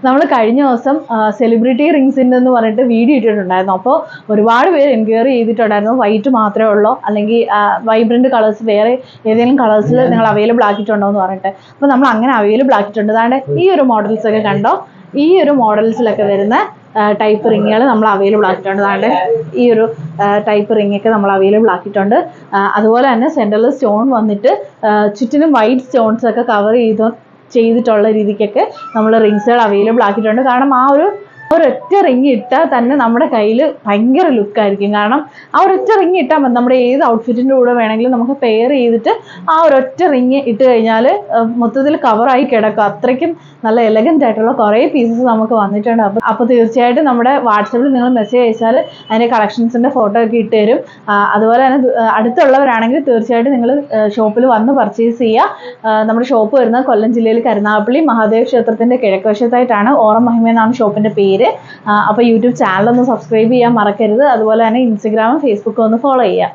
നമ്മൾ കഴിഞ്ഞ ദിവസം സെലിബ്രിറ്റി റിങ്സിൻ്റെ എന്ന് പറഞ്ഞിട്ട് വീഡിയോ ഇട്ടിട്ടുണ്ടായിരുന്നു. അപ്പോൾ ഒരുപാട് പേര് എൻക്വയറി ചെയ്തിട്ടുണ്ടായിരുന്നു വൈറ്റ് മാത്രമേ ഉള്ളൂ അല്ലെങ്കിൽ വൈബ്രൻറ്റ് കളേഴ്സ് വേറെ ഏതെങ്കിലും കളേഴ്സിൽ നിങ്ങൾ അവൈലബിൾ ആക്കിയിട്ടുണ്ടോ എന്ന് പറഞ്ഞിട്ട്. അപ്പോൾ നമ്മൾ അങ്ങനെ അവൈലബിൾ ആക്കിയിട്ടുണ്ട്. അതാണ്ട് ഈ ഒരു മോഡൽസ് ഒക്കെ കണ്ടോ, ഈ ഒരു മോഡൽസിലൊക്കെ വരുന്ന ടൈപ്പ് റിങ്ങുകൾ നമ്മൾ അവൈലബിൾ ആക്കിയിട്ടുണ്ട്. അതാണ്ട് ഈ ഒരു ടൈപ്പ് റിങ്ങൊക്കെ നമ്മൾ അവൈലബിൾ ആക്കിയിട്ടുണ്ട്. അതുപോലെ തന്നെ സെൻറ്ററിൽ സ്റ്റോൺ വന്നിട്ട് ചുറ്റിനും വൈറ്റ് സ്റ്റോൺസ് ഒക്കെ കവർ ചെയ്തിട്ടുള്ള രീതിക്കൊക്കെ നമ്മൾ റിങ്സുകൾ അവൈലബിൾ ആക്കിയിട്ടുണ്ട്. കാരണം ഒരൊറ്റ റിങ് ഇട്ടാൽ തന്നെ നമ്മുടെ കയ്യിൽ ഭയങ്കര ലുക്കായിരിക്കും. കാരണം ആ ഒരൊറ്റ റിങ് ഇട്ടാൽ മതി, നമ്മുടെ ഏത് ഔട്ട്ഫിറ്റിൻ്റെ കൂടെ വേണമെങ്കിലും നമുക്ക് പെയർ ചെയ്തിട്ട് ആ ഒരൊറ്റ റിങ് ഇട്ട് കഴിഞ്ഞാൽ മൊത്തത്തിൽ കവറായി കിടക്കും. അത്രയ്ക്കും നല്ല എലഗൻ്റ് ആയിട്ടുള്ള കുറേ പീസസ് നമുക്ക് വന്നിട്ടുണ്ട്. അപ്പോൾ തീർച്ചയായിട്ടും നമ്മുടെ വാട്സപ്പിൽ നിങ്ങൾ മെസ്സേജ് അയച്ചാൽ അതിൻ്റെ കളക്ഷൻസിൻ്റെ ഫോട്ടോ ഒക്കെ ഇട്ട് തരും. അതുപോലെ തന്നെ അടുത്തുള്ളവരാണെങ്കിൽ തീർച്ചയായിട്ടും നിങ്ങൾ ഷോപ്പിൽ വന്ന് പർച്ചേസ് ചെയ്യുക. നമ്മുടെ ഷോപ്പ് വരുന്നത് കൊല്ലം ജില്ലയിൽ കരുനാഗപ്പള്ളി മഹാദേവ ക്ഷേത്രത്തിൻ്റെ കിഴക്കുവശത്തായിട്ടാണ്. ഓറം മഹിമ എന്നാണ് ഷോപ്പിൻ്റെ പേര്. അപ്പോൾ യൂട്യൂബ് ചാനൽ ഒന്ന് സബ്സ്ക്രൈബ് ചെയ്യാൻ മറക്കരുത്. അതുപോലെ തന്നെ ഇൻസ്റ്റഗ്രാമും ഫേസ്ബുക്കും ഒന്ന് ഫോളോ ചെയ്യുക.